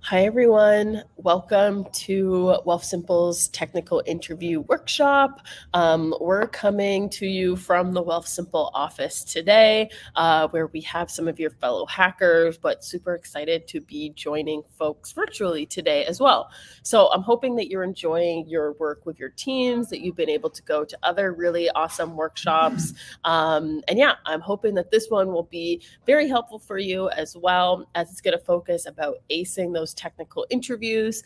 Hi, everyone. Welcome to Wealthsimple's technical interview workshop. We're coming to you from the Wealthsimple office today, where we have some of your fellow hackers, but super excited to be joining folks virtually today as well. So I'm hoping that you're enjoying your work with your teams, that you've been able to go to other really awesome workshops. I'm hoping that this one will be very helpful for you as well, as it's going to focus about acing those technical interviews.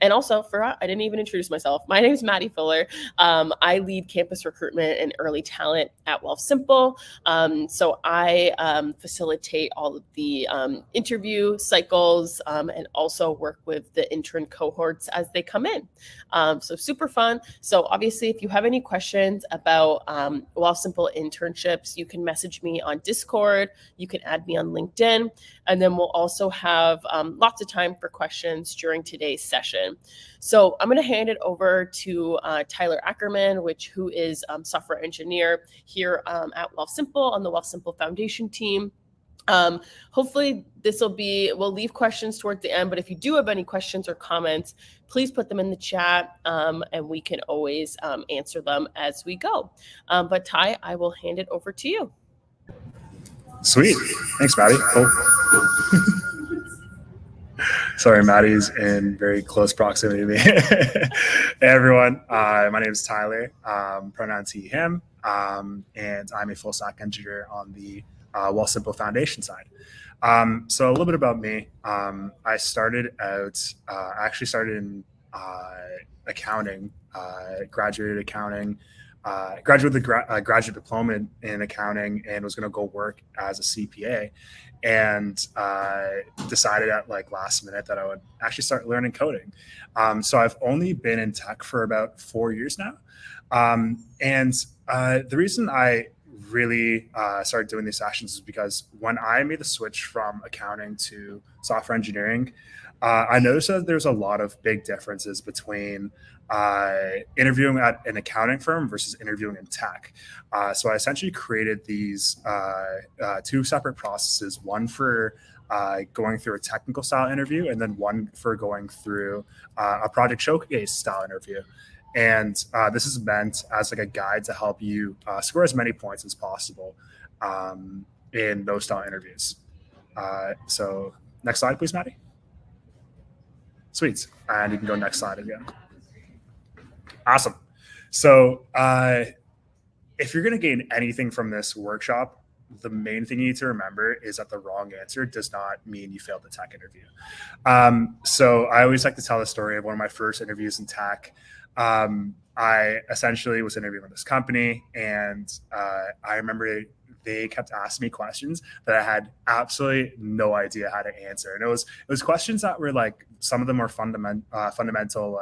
And also I didn't even introduce myself. My name is Maddie Fuller. I lead campus recruitment and early talent at Wealthsimple. So I facilitate all of the interview cycles and also work with the intern cohorts as they come in. So super fun. So obviously, if you have any questions about Wealthsimple internships, you can message me on Discord. You can add me on LinkedIn. And then we'll also have lots of time for questions during today's session. So I'm going to hand it over to Tyler Ackerman, who is software engineer here at Wealthsimple on the Wealthsimple Foundation team. Hopefully we'll leave questions towards the end, but if you do have any questions or comments, please put them in the chat and we can always answer them as we go. But Ty, I will hand it over to you. Sweet. Thanks, Maddie. Cool. Sorry, Maddie's in very close proximity to me. Hey, everyone. My name is Tyler, pronouns he, him, and I'm a full stack engineer on the Wealthsimple Foundation side. So a little bit about me. I started out, I actually started in accounting, graduated accounting, graduated with a graduate diploma in accounting, and was going to go work as a CPA, and decided at last minute that I would actually start learning coding. So I've only been in tech for about 4 years now. The reason I really started doing these sessions is because when I made the switch from accounting to software engineering, I noticed that there's a lot of big differences between interviewing at an accounting firm versus interviewing in tech. So I essentially created these two separate processes, one for going through a technical style interview, and then one for going through a project showcase style interview. And this is meant as a guide to help you score as many points as possible in those style interviews. So next slide, please, Maddie. Sweet. And you can go next slide again. Awesome. So if you're going to gain anything from this workshop, the main thing you need to remember is that the wrong answer does not mean you failed the tech interview. So I always like to tell the story of one of my first interviews in tech. I essentially was interviewing with this company, and I remember they kept asking me questions that I had absolutely no idea how to answer. And it was questions that were some of them were fundamental,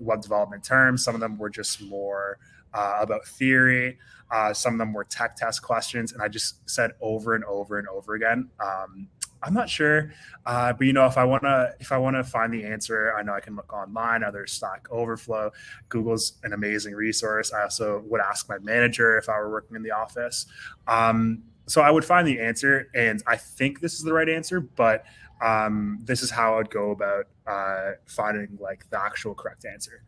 web development terms. Some of them were just more about theory. Some of them were tech test questions. And I just said over and over and over again, I'm not sure, but if I want to find the answer, I know I can look online. There's Stack Overflow. Google's an amazing resource. I also would ask my manager if I were working in the office. So I would find the answer, and I think this is the right answer, but this is how I'd go about finding the actual correct answer.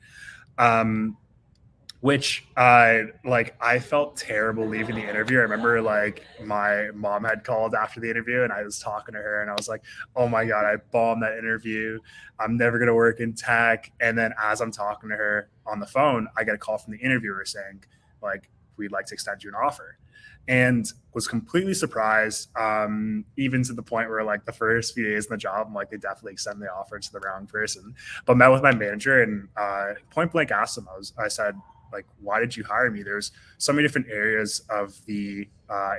Which I felt terrible leaving the interview. I remember my mom had called after the interview, and I was talking to her, and I was like, oh my God, I bombed that interview. I'm never going to work in tech. And then as I'm talking to her on the phone, I get a call from the interviewer saying, we'd like to extend you an offer. And was completely surprised, even to the point where the first few days in the job, I'm they definitely extend the offer to the wrong person. But met with my manager and point blank asked him, I said, why did you hire me? There's so many different areas of the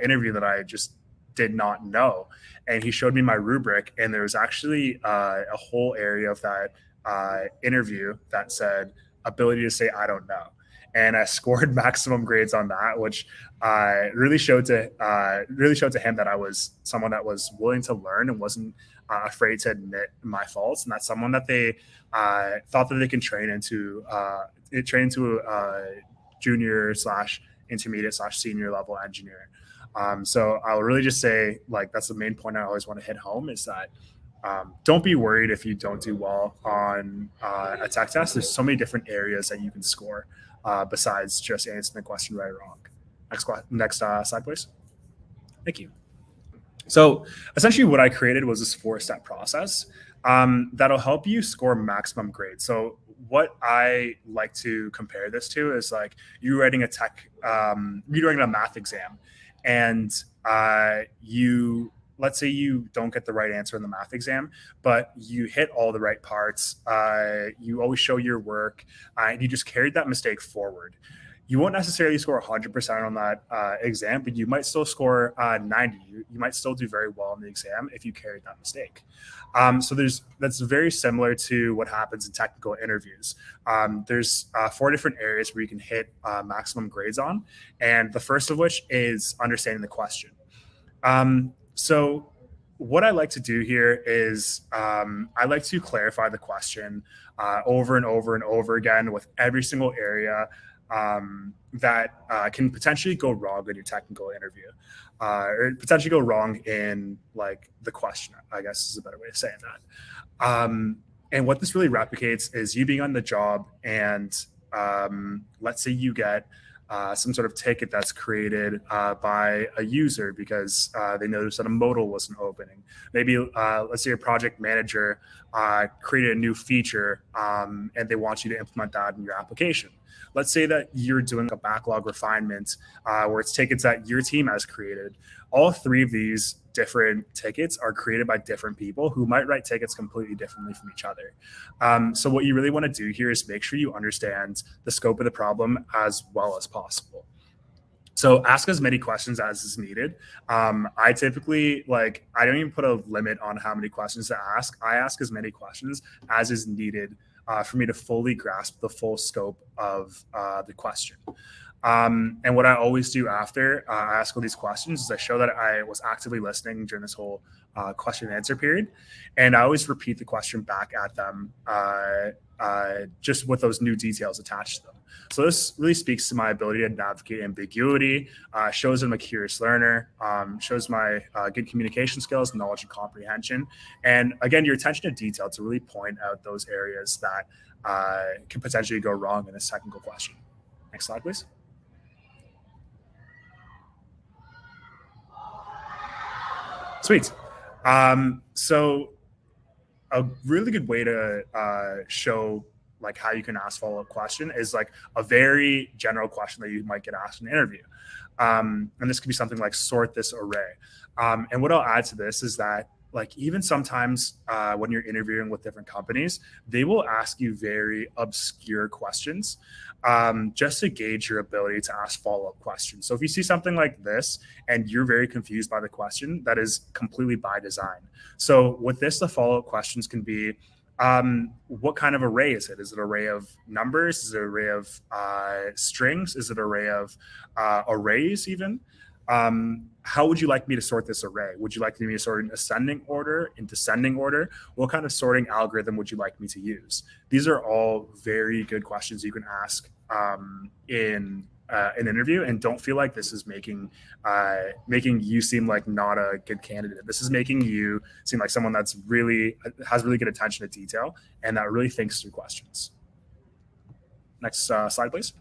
interview that I just did not know. And he showed me my rubric, and there was actually a whole area of that interview that said ability to say, I don't know. And I scored maximum grades on that, which really showed to him that I was someone that was willing to learn and wasn't afraid to admit my faults. And that's someone that they thought that they can train into junior / intermediate / senior level engineer. So I'll really just say that's the main point I always want to hit home is that Don't be worried if you don't do well on a tech test. There's so many different areas that you can score besides just answering the question right or wrong. Next slide, please. Thank you. So essentially what I created was this 4-step process that'll help you score maximum grade. So what I like to compare this to is like you writing a math exam, and let's say you don't get the right answer in the math exam, but you hit all the right parts. You always show your work, and you just carried that mistake forward. You won't necessarily score 100% on that exam, but you might still score 90. You might still do very well in the exam if you carried that mistake. So that's very similar to what happens in technical interviews. There's 4 different areas where you can hit maximum grades on, and the first of which is understanding the question. So what I like to do here is I like to clarify the question over and over and over again with every single area that can potentially go wrong in your technical interview, or potentially go wrong in like the question, I guess is a better way of saying that. And what this really replicates is you being on the job, and let's say you get some sort of ticket that's created by a user because they noticed that a modal wasn't opening. Maybe let's say a project manager created a new feature and they want you to implement that in your application. Let's say that you're doing a backlog refinement where it's tickets that your team has created. All 3 of these different tickets are created by different people who might write tickets completely differently from each other. So what you really want to do here is make sure you understand the scope of the problem as well as possible. So ask as many questions as is needed. I typically I don't even put a limit on how many questions to ask. I ask as many questions as is needed for me to fully grasp the full scope of the question. And what I always do after I ask all these questions is I show that I was actively listening during this whole question and answer period. And I always repeat the question back at them just with those new details attached to them. So this really speaks to my ability to navigate ambiguity, shows I'm a curious learner, shows my good communication skills, knowledge and comprehension. And again, your attention to detail to really point out those areas that can potentially go wrong in this technical question. Next slide, please. Sweet. So a really good way to show how you can ask follow-up question is a very general question that you might get asked in an interview. And this could be something like sort this array. And what I'll add to this is that even sometimes when you're interviewing with different companies, they will ask you very obscure questions just to gauge your ability to ask follow-up questions. So if you see something like this and you're very confused by the question, that is completely by design. So with this, the follow-up questions can be, what kind of array is it? Is it an array of numbers? Is it an array of strings? Is it an array of arrays even? How would you like me to sort this array? Would you like me to sort in ascending order, in descending order? What kind of sorting algorithm would you like me to use? These are all very good questions you can ask in an interview, and don't feel like this is making you seem like not a good candidate. This is making you seem like someone that's has really good attention to detail and that really thinks through questions. Next slide, please.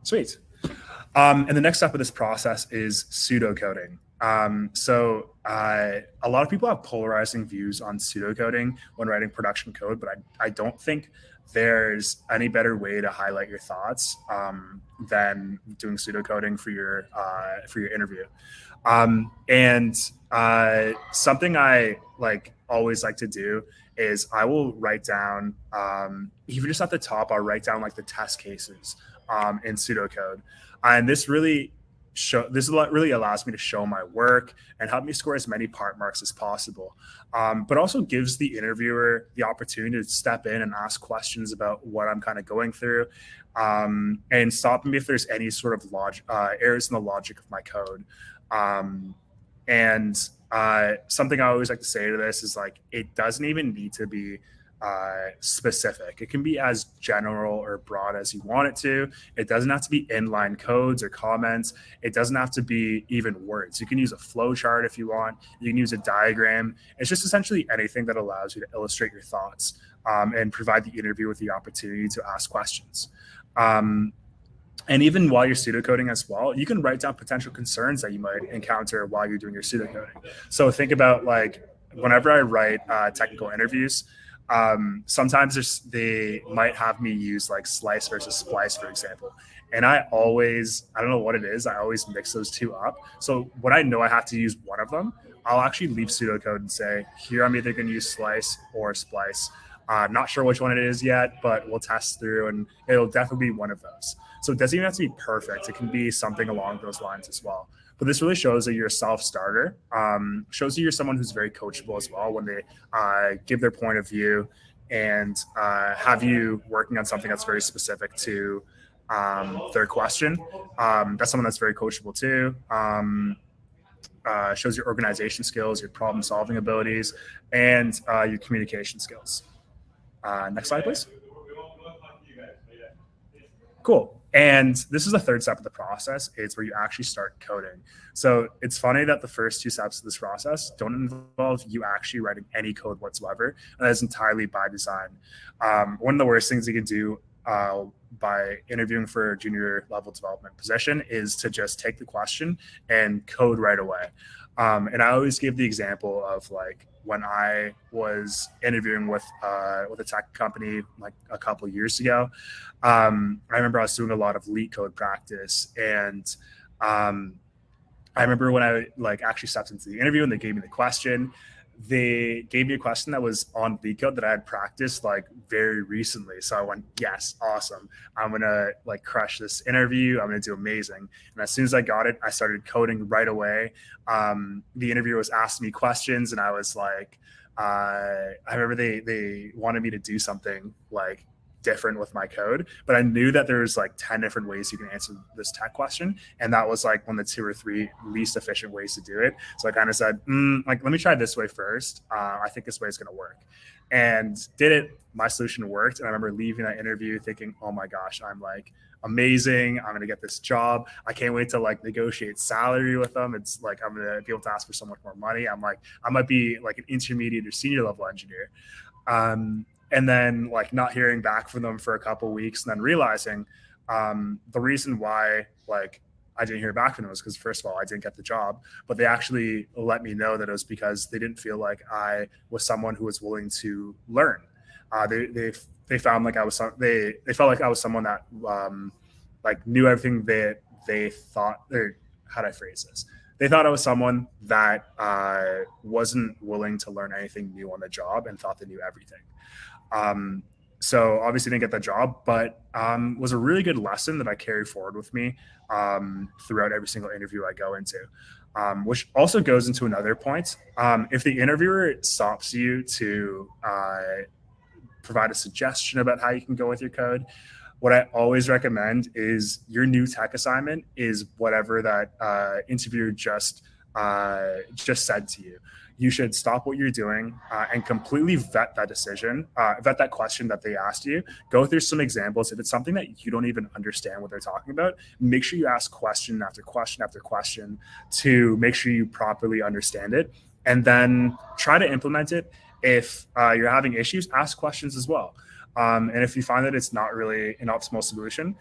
Sweet. And the next step of this process is pseudocoding. So a lot of people have polarizing views on pseudocoding when writing production code, but I don't think there's any better way to highlight your thoughts than doing pseudocoding for your interview. And something I always like to do is I will write down, even just at the top, I'll write down the test cases in pseudocode. And this really allows me to show my work and help me score as many part marks as possible, but also gives the interviewer the opportunity to step in and ask questions about what I'm kind of going through, and stop me if there's any sort of errors in the logic of my code. And something I always like to say to this is it doesn't even need to be specific. It can be as general or broad as you want it to. It doesn't have to be inline codes or comments. It doesn't have to be even words. You can use a flow chart if you want. You can use a diagram. It's just essentially anything that allows you to illustrate your thoughts and provide the interviewer with the opportunity to ask questions. And even while you're pseudocoding as well, you can write down potential concerns that you might encounter while you're doing your pseudocoding. So think about like whenever I write technical interviews, sometimes they might have me use like slice versus splice, for example. And I don't know what it is, I always mix those two up. So when I know I have to use one of them, I'll actually leave pseudocode and say, here I'm either going to use slice or splice. Not sure which one it is yet, but we'll test through and it'll definitely be one of those. So it doesn't even have to be perfect. It can be something along those lines as well. But this really shows that you're a self-starter, shows that you're someone who's very coachable as well when they give their point of view and have you working on something that's very specific to their question. That's someone that's very coachable too. Shows your organization skills, your problem-solving abilities, and your communication skills. Next slide, please. Cool. And this is the third step of the process. It's where you actually start coding. So it's funny that the first two steps of this process don't involve you actually writing any code whatsoever. And that is entirely by design. One of the worst things you can do by interviewing for a junior level development position is to just take the question and code right away. And I always give the example of like when I was interviewing with a tech company like a couple of years ago. I remember I was doing a lot of leak code practice, and I remember when I like actually stepped into the interview and they gave me the question. They gave me a question that was on leak code that I had practiced like very recently. So I went, yes, awesome. I'm going to like crush this interview. I'm going to do amazing. And as soon as I got it, I started coding right away. The interviewer was asking me questions and I was like, I remember they wanted me to do something like different with my code, but I knew that there's like 10 different ways you can answer this tech question. And that was like one of the 2 or 3 least efficient ways to do it. So I kind of said, like, let me try this way first. I think this way is going to work, and did it. My solution worked. And I remember leaving that interview thinking, oh my gosh, I'm like amazing. I'm going to get this job. I can't wait to like negotiate salary with them. It's like, I'm going to be able to ask for so much more money. I'm like, I might be like an intermediate or senior level engineer. And then like not hearing back from them for a couple of weeks, and then realizing the reason why like I didn't hear back from them was because, first of all, I didn't get the job, but they actually let me know that it was because they didn't feel like I was someone who was willing to learn. They found like they felt like I was someone that like knew everything that they thought, or how do I phrase this? They thought I was someone that wasn't willing to learn anything new on the job and thought they knew everything. So obviously didn't get that job, but was a really good lesson that I carry forward with me throughout every single interview I go into, which also goes into another point. If the interviewer stops you to provide a suggestion about how you can go with your code, what I always recommend is your new tech assignment is whatever that interviewer just said to you. You should stop what you're doing and completely vet that decision, vet that question that they asked you. Go through some examples. If it's something that you don't even understand what they're talking about, make sure you ask question after question after question to make sure you properly understand it, and then try to implement it. If you're having issues, ask questions as well. And if you find that it's not really an optimal solution,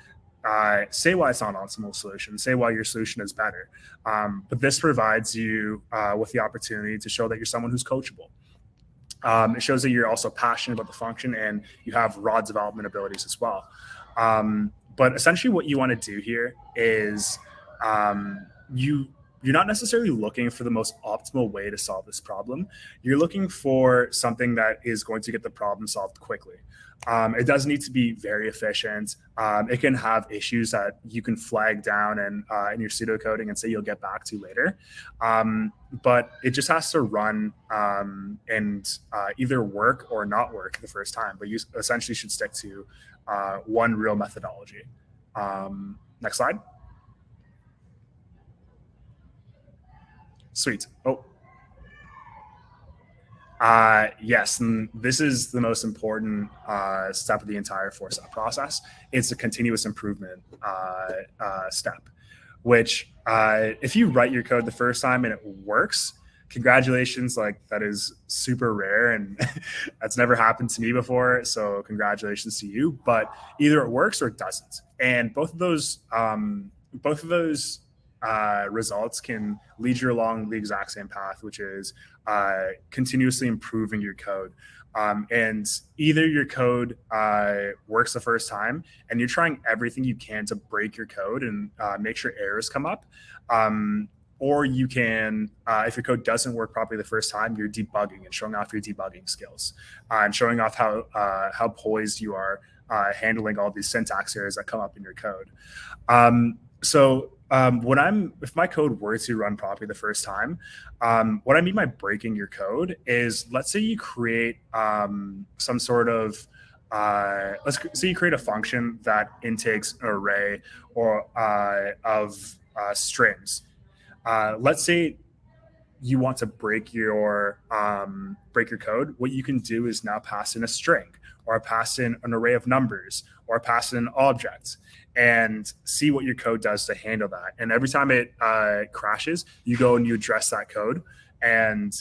say why it's not an optimal solution. Say why your solution is better. But this provides you with the opportunity to show that you're someone who's coachable. It shows that you're also passionate about the function and you have raw development abilities as well. But essentially what you want to do here is you're not necessarily looking for the most optimal way to solve this problem. You're looking for something that is going to get the problem solved quickly. It doesn't need to be very efficient. It can have issues that you can flag down in your pseudocoding and say you'll get back to later. But it just has to run and either work or not work the first time. But you essentially should stick to one real methodology. Next slide. Sweet. Oh. Yes, and this is the most important step of the entire 4-step process. It's a continuous improvement step, which if you write your code the first time and it works, congratulations. Like, that is super rare, and that's never happened to me before. So congratulations to you. But either it works or it doesn't, and both of those results can lead you along the exact same path, which is continuously improving your code. And either your code works the first time and you're trying everything you can to break your code and make sure errors come up. Or you can, if your code doesn't work properly the first time, you're debugging and showing off your debugging skills and showing off how poised you are handling all these syntax errors that come up in your code. If my code were to run properly the first time, what I mean by breaking your code is, let's say you create some sort of let's say you create a function that intakes an array or of strings. Let's say you want to break your code. What you can do is now pass in a string, or pass in an array of numbers, or pass in an object, and see what your code does to handle that. And every time it crashes, you go and you address that code and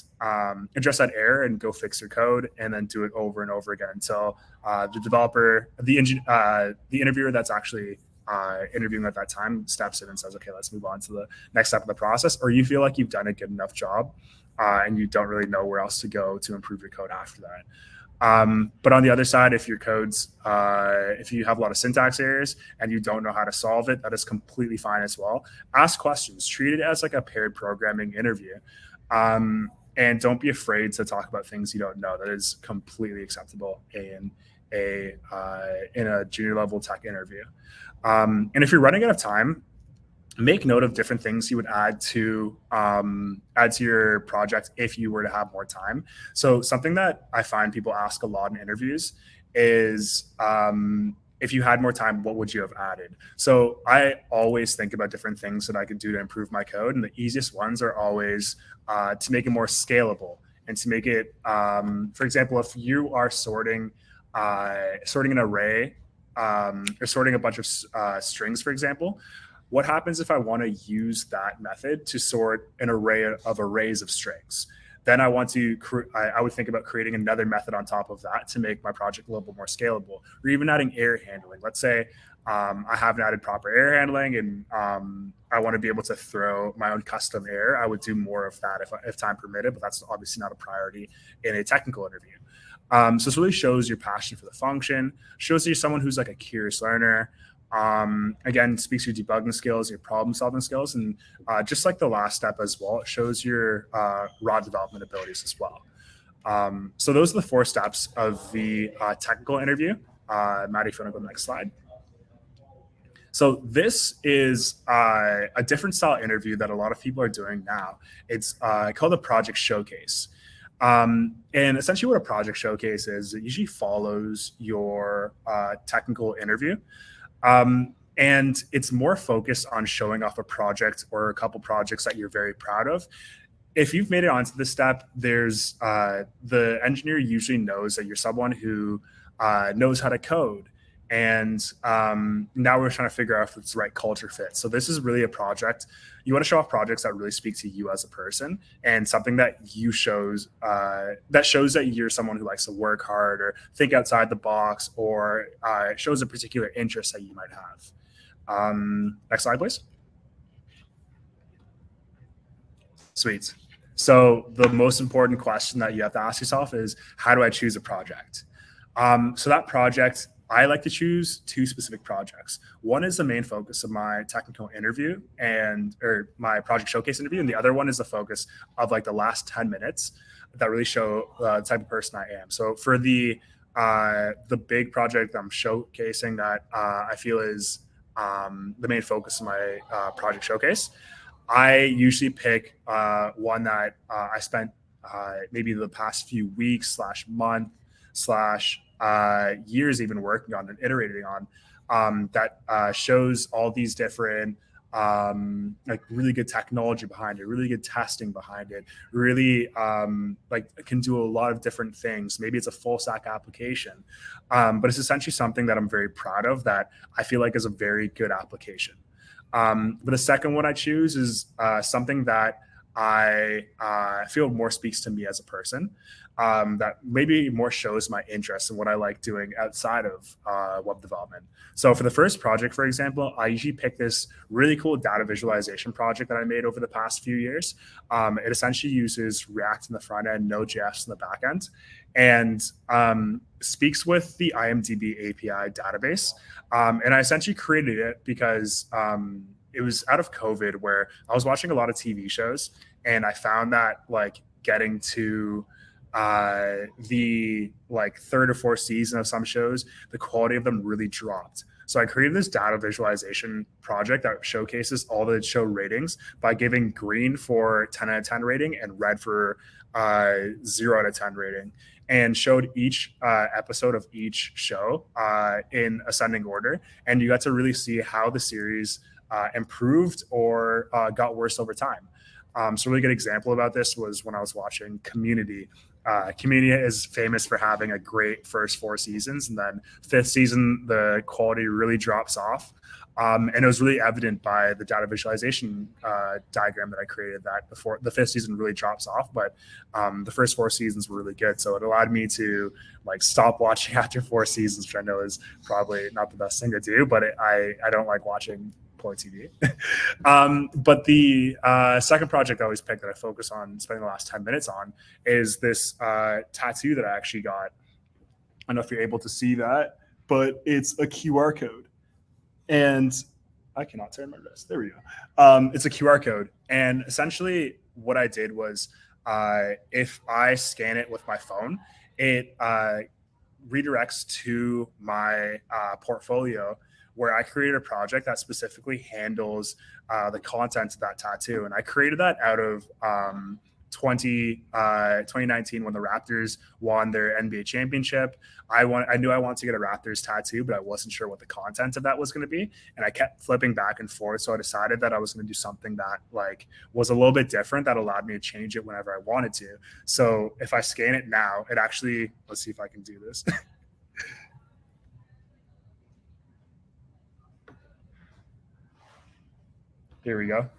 address that error and go fix your code, and then do it over and over again until the interviewer that's actually interviewing at that time steps in and says, okay, let's move on to the next step of the process, or you feel like you've done a good enough job and you don't really know where else to go to improve your code after that. But on the other side, if your code's, if you have a lot of syntax errors and you don't know how to solve it, that is completely fine as well. Ask questions, treat it as like a paired programming interview. And don't be afraid to talk about things you don't know. That is completely acceptable in a junior level tech interview. And if you're running out of time, make note of different things you would add to your project if you were to have more time. So something that I find people ask a lot in interviews is, if you had more time, what would you have added? So I always think about different things that I could do to improve my code. And the easiest ones are always to make it more scalable and to make it, for example, if you are sorting an array or sorting a bunch of strings, for example, what happens if I want to use that method to sort an array of arrays of strings? Then I would think about creating another method on top of that to make my project a little bit more scalable, or even adding error handling. Let's say I haven't added proper error handling and I want to be able to throw my own custom error. I would do more of that if time permitted, but that's obviously not a priority in a technical interview. So this really shows your passion for the function, shows that you're someone who's like a curious learner. Again, speaks to your debugging skills, your problem solving skills, and just like the last step as well, it shows your raw development abilities as well. So those are the 4 steps of the technical interview. Maddie, if you want to go to the next slide. So this is a different style interview that a lot of people are doing now. It's called a project showcase. And essentially what a project showcase is, it usually follows your technical interview. And it's more focused on showing off a project or a couple projects that you're very proud of. If you've made it onto this step, there's the engineer usually knows that you're someone who knows how to code. And now we're trying to figure out if it's the right culture fit. So this is really a project. You want to show off projects that really speak to you as a person, and something that shows that you're someone who likes to work hard or think outside the box, or shows a particular interest that you might have. Next slide, please. Sweet. So the most important question that you have to ask yourself is, how do I choose a project? So that project, I like to choose 2 specific projects. One is the main focus of my technical interview or my project showcase interview. And the other one is the focus of like the last 10 minutes that really show the type of person I am. So for the big project I'm showcasing that I feel is the main focus of my project showcase, I usually pick one that I spent maybe the past few weeks / month / years even working on and iterating on, that shows all these different like really good technology behind it, really good testing behind it, really like can do a lot of different things. Maybe it's a full stack application, but it's essentially something that I'm very proud of, that I feel like is a very good application. But the second one I choose is something that I feel more speaks to me as a person, that maybe more shows my interest in what I like doing outside of web development. So for the first project, for example, I usually pick this really cool data visualization project that I made over the past few years. It essentially uses React in the front end, Node.js in the back end, and speaks with the IMDb API database. And I essentially created it because it was out of COVID, where I was watching a lot of TV shows, and I found that like getting to the like third or fourth season of some shows, the quality of them really dropped. So I created this data visualization project that showcases all the show ratings by giving green for 10 out of 10 rating and red for 0 out of 10 rating, and showed each episode of each show in ascending order. And you got to really see how the series improved or got worse over time. So a really good example about this was when I was watching Community. Community is famous for having a great first 4 seasons, and then 5th season, the quality really drops off. And it was really evident by the data visualization diagram that I created, that before the 5th season really drops off, but the first 4 seasons were really good. So it allowed me to like stop watching after 4 seasons, which I know is probably not the best thing to do, but I don't like watching poor TV. But the second project I always pick that I focus on spending the last 10 minutes on is this tattoo that I actually got. I don't know if you're able to see that, but it's a QR code. And I cannot turn my wrist. There we go. It's a QR code. And essentially what I did was if I scan it with my phone, it redirects to my portfolio, where I created a project that specifically handles the content of that tattoo. And I created that out of 2019 when the Raptors won their NBA championship. I knew I wanted to get a Raptors tattoo, but I wasn't sure what the content of that was going to be. And I kept flipping back and forth. So I decided that I was going to do something that like was a little bit different, that allowed me to change it whenever I wanted to. So if I scan it now, it actually, let's see if I can do this. Here we go.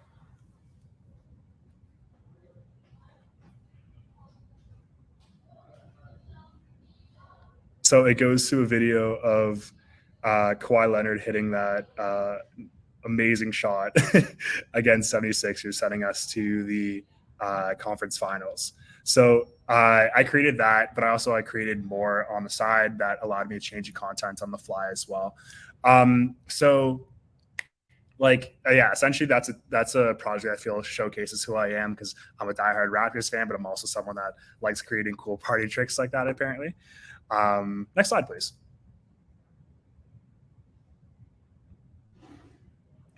So it goes to a video of Kawhi Leonard hitting that amazing shot against 76ers, sending us to the conference finals. So I created that, but I created more on the side that allowed me to change the content on the fly as well. So like essentially that's a project I feel showcases who I am, because I'm a diehard Raptors fan, but I'm also someone that likes creating cool party tricks like that, apparently. Next slide, please.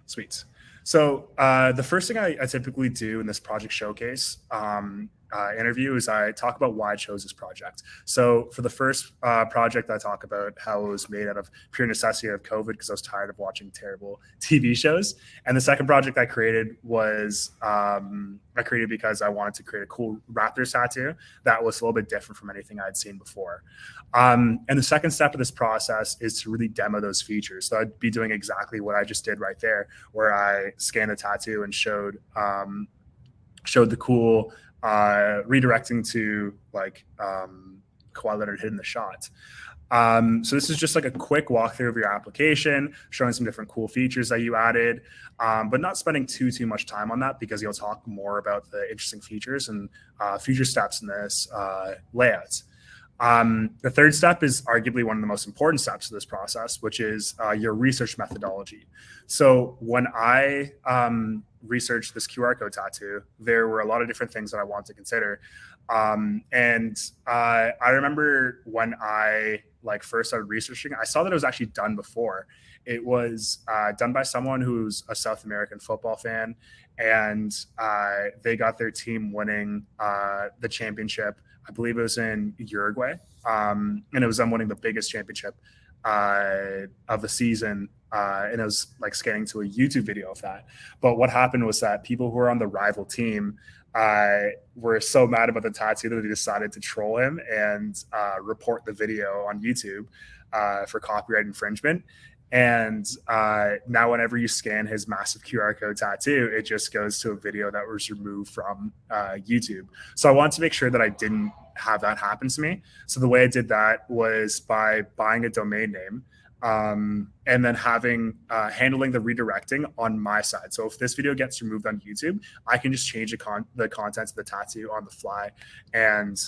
Sweet. So the first thing I typically do in this project showcase interview is I talk about why I chose this project. So for the first project, I talk about how it was made out of pure necessity of COVID, because I was tired of watching terrible TV shows. And the second project I created was I created because I wanted to create a cool Raptors tattoo that was a little bit different from anything I'd seen before. And the second step of this process is to really demo those features. So I'd be doing exactly what I just did right there, where I scanned the tattoo and showed the cool redirecting to like Kawhi Leonard hitting the shot. So this is just like a quick walkthrough of your application, showing some different cool features that you added, but not spending too much time on that, because you'll talk more about the interesting features and future steps in this layout. The third step is arguably one of the most important steps of this process, which is your research methodology. So when I researched this QR code tattoo, there were a lot of different things that I wanted to consider. And I remember when I first started researching, I saw that it was actually done before. It was done by someone who's a South American football fan, and they got their team winning the championship. I believe it was in Uruguay, and it was them winning the biggest championship of the season and it was like scanning to a YouTube video of that. But what happened was that people who were on the rival team were so mad about the tattoo that they decided to troll him and report the video on YouTube for copyright infringement. And now whenever you scan his massive QR code tattoo, it just goes to a video that was removed from YouTube. So I wanted to make sure that I didn't have that happen to me. So the way I did that was by buying a domain name and then handling the redirecting on my side. So if this video gets removed on YouTube, I can just change the contents of the tattoo on the fly, and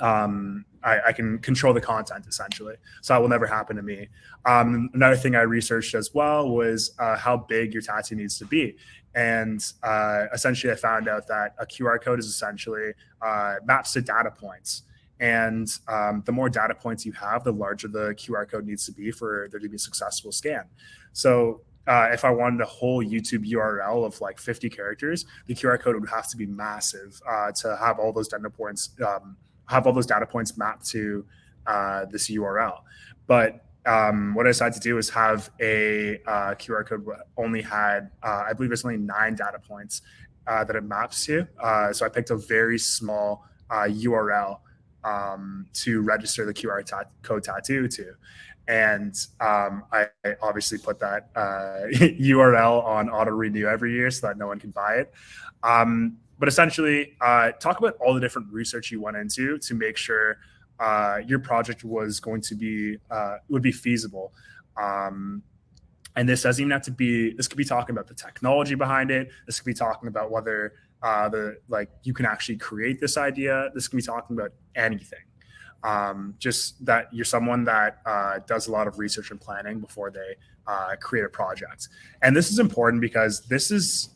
I can control the content essentially. So that will never happen to me. Another thing I researched as well was how big your tattoo needs to be. And essentially I found out that a QR code is essentially maps to data points. And the more data points you have, the larger the QR code needs to be for there to be a successful scan. So if I wanted a whole YouTube URL of like 50 characters, the QR code would have to be massive to have all those data points mapped to this URL. But what I decided to do is have a QR code only had, I believe there's only 9 data points that it maps to. So I picked a very small URL to register the QR code tattoo to. And I obviously put that URL on auto renew every year so that no one can buy it. But essentially, talk about all the different research you went into to make sure your project was going to be would be feasible. And this doesn't even have to be. This could be talking about the technology behind it. This could be talking about whether you can actually create this idea. This could be talking about anything. Just that you're someone that does a lot of research and planning before they create a project. And this is important because this is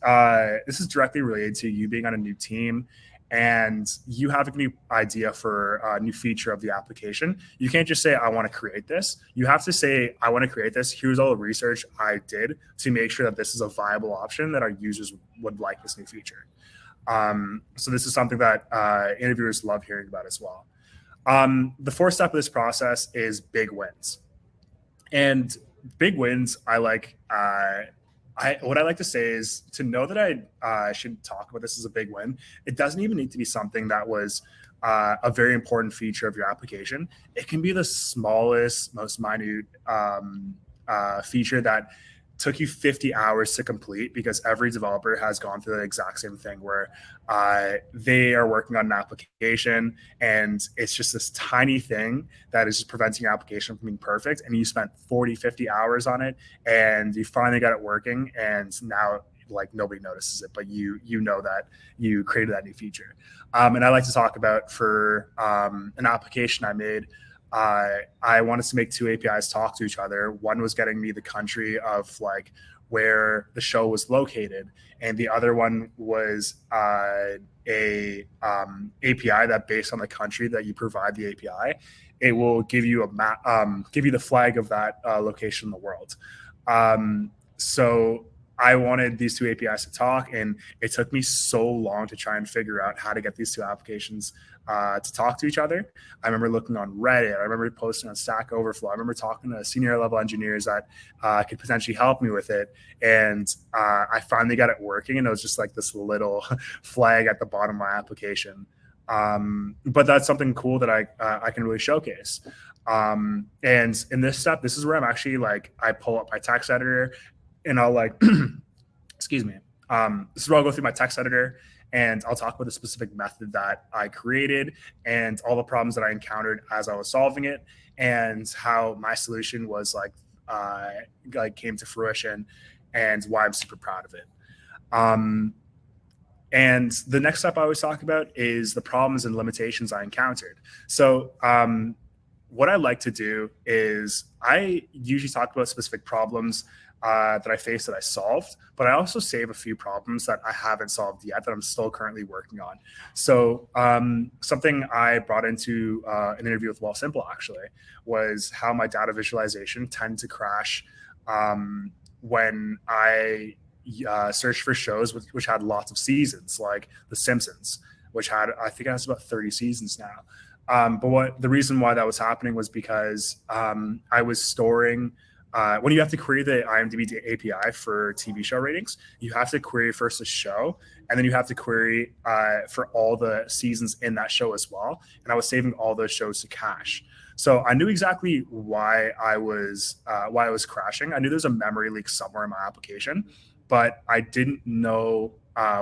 directly related to you being on a new team and you have a new idea for a new feature of the application. You can't just say, I want to create this. You have to say, I want to create this. Here's all the research I did to make sure that this is a viable option that our users would like this new feature. So this is something that interviewers love hearing about as well. The fourth step of this process is big wins. And big wins, what I like to say is to know that I should talk about this as a big win. It doesn't even need to be something that was a very important feature of your application. It can be the smallest, most minute feature that took you 50 hours to complete, because every developer has gone through the exact same thing where they are working on an application and it's just this tiny thing that is just preventing your application from being perfect. And you spent 40, 50 hours on it and you finally got it working. And now like nobody notices it, but you know that you created that new feature. And I like to talk about for an application I made. I wanted to make 2 APIs talk to each other. One was getting me the country of like where the show was located, and the other one was a API that based on the country that you provide the API, it will give you a map, give you the flag of that location in the world. So I wanted these 2 APIs to talk, and it took me so long to try and figure out how to get these 2 applications to talk to each other. I remember looking on Reddit. I remember posting on Stack Overflow. I remember talking to senior level engineers that could potentially help me with it. And I finally got it working, and it was just like this little flag at the bottom of my application. But that's something cool that I can really showcase. And in this step, this is where I'm actually like, I pull up my text editor and I'll like, excuse me. This is where I'll go through my text editor and I'll talk about the specific method that I created and all the problems that I encountered as I was solving it, and how my solution was like came to fruition, and why I'm super proud of it. And the next step I always talk about is the problems and limitations I encountered. So what I like to do is I usually talk about specific problems that I faced that I solved, but I also save a few problems that I haven't solved yet that I'm still currently working on. So something I brought into an interview with Wealthsimple actually was how my data visualization tend to crash when I searched for shows which had lots of seasons, like The Simpsons, which had, I think it has about 30 seasons now. But the reason why that was happening was because I was storing when you have to query the IMDb API for TV show ratings, you have to query first the show, and then you have to query for all the seasons in that show as well. And I was saving all those shows to cache. So I knew exactly why I was crashing. I knew there's a memory leak somewhere in my application, but I didn't know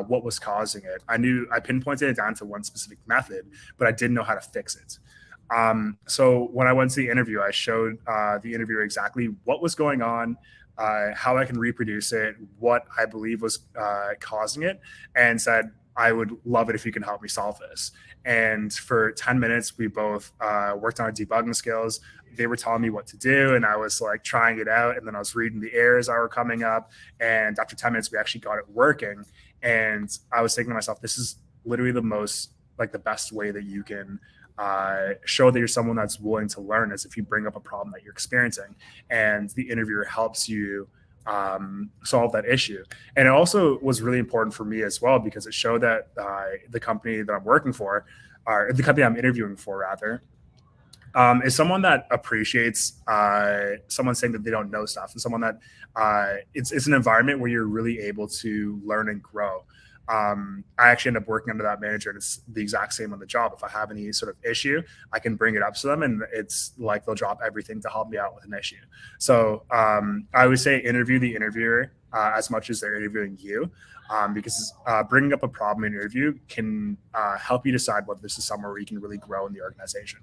what was causing it. I pinpointed it down to one specific method, but I didn't know how to fix it. So when I went to the interview, I showed the interviewer exactly what was going on, how I can reproduce it, what I believe was causing it, and said, I would love it if you can help me solve this. And for 10 minutes, we both worked on our debugging skills. They were telling me what to do, and I was like trying it out. And then I was reading the errors that were coming up. And after 10 minutes, we actually got it working. And I was thinking to myself, this is literally the best way that you can show that you're someone that's willing to learn, is if you bring up a problem that you're experiencing and the interviewer helps you solve that issue. And it also was really important for me as well, because it showed that the company that I'm working for, or the company I'm interviewing for rather, is someone that appreciates someone saying that they don't know stuff, and someone that it's an environment where you're really able to learn and grow. I actually end up working under that manager, and it's the exact same on the job. If I have any sort of issue, I can bring it up to them, and it's like they'll drop everything to help me out with an issue. So I would say interview the interviewer as much as they're interviewing you, because bringing up a problem in an interview can help you decide whether this is somewhere where you can really grow in the organization.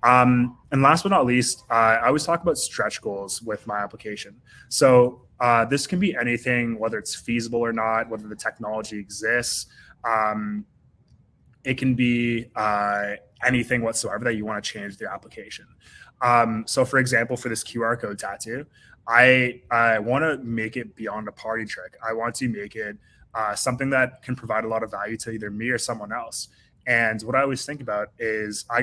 And last but not least, I always talk about stretch goals with my application. So this can be anything, whether it's feasible or not, whether the technology exists. It can be anything whatsoever that you want to change the application. So for example, for this QR code tattoo, I want to make it beyond a party trick. I want to make it something that can provide a lot of value to either me or someone else. And what I always think about is I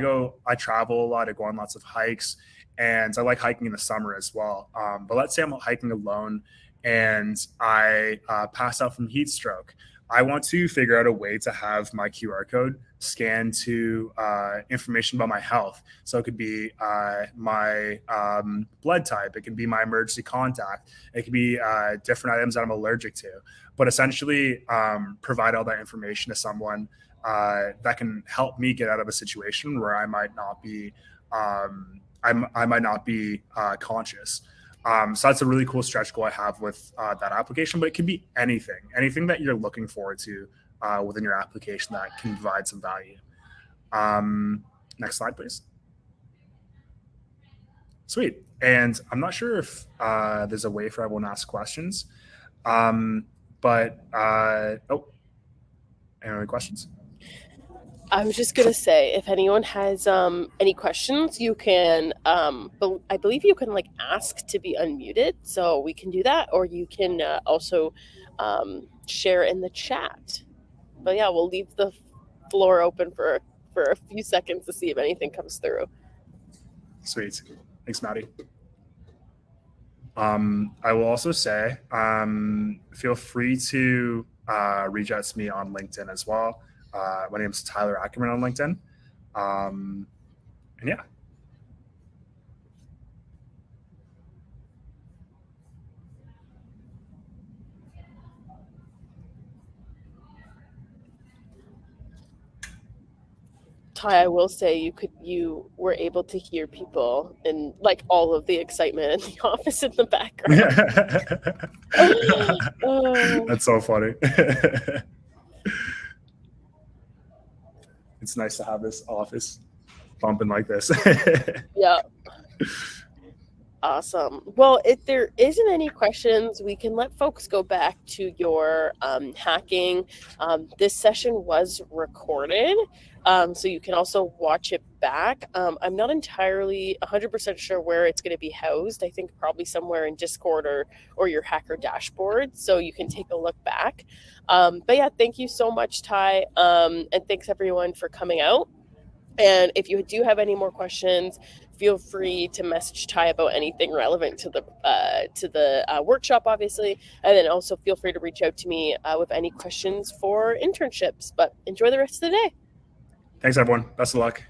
travel a lot, I go on lots of hikes, and I like hiking in the summer as well. But let's say I'm hiking alone and I pass out from heat stroke. I want to figure out a way to have my QR code scan to information about my health. So it could be my blood type. It can be my emergency contact. It could be different items that I'm allergic to. But essentially provide all that information to someone that can help me get out of a situation where I might not be conscious. So that's a really cool stretch goal I have with that application, but it can be anything that you're looking forward to within your application that can provide some value. Next slide, please. Sweet. And I'm not sure if there's a way for everyone to ask questions, but any questions? I was just going to say, if anyone has any questions, you can, I believe you can ask to be unmuted, so we can do that, or you can also share in the chat. But yeah, we'll leave the floor open for a few seconds to see if anything comes through. Sweet. Thanks, Maddie. I will also say, feel free to reach out to me on LinkedIn as well. My name is Tyler Ackerman on LinkedIn. And yeah. Ty, I will say you were able to hear people and all of the excitement in the office in the background. That's so funny. It's nice to have this office bumping like this. Yeah. Awesome. Well, if there isn't any questions, we can let folks go back to your hacking. This session was recorded, so you can also watch it back. I'm not entirely 100% sure where it's going to be housed. I think probably somewhere in Discord or your hacker dashboard, so you can take a look back. But yeah, thank you so much, Ty, and thanks everyone for coming out. And if you do have any more questions, feel free to message Ty about anything relevant to the workshop, obviously. And then also feel free to reach out to me with any questions for internships. But enjoy the rest of the day. Thanks, everyone. Best of luck.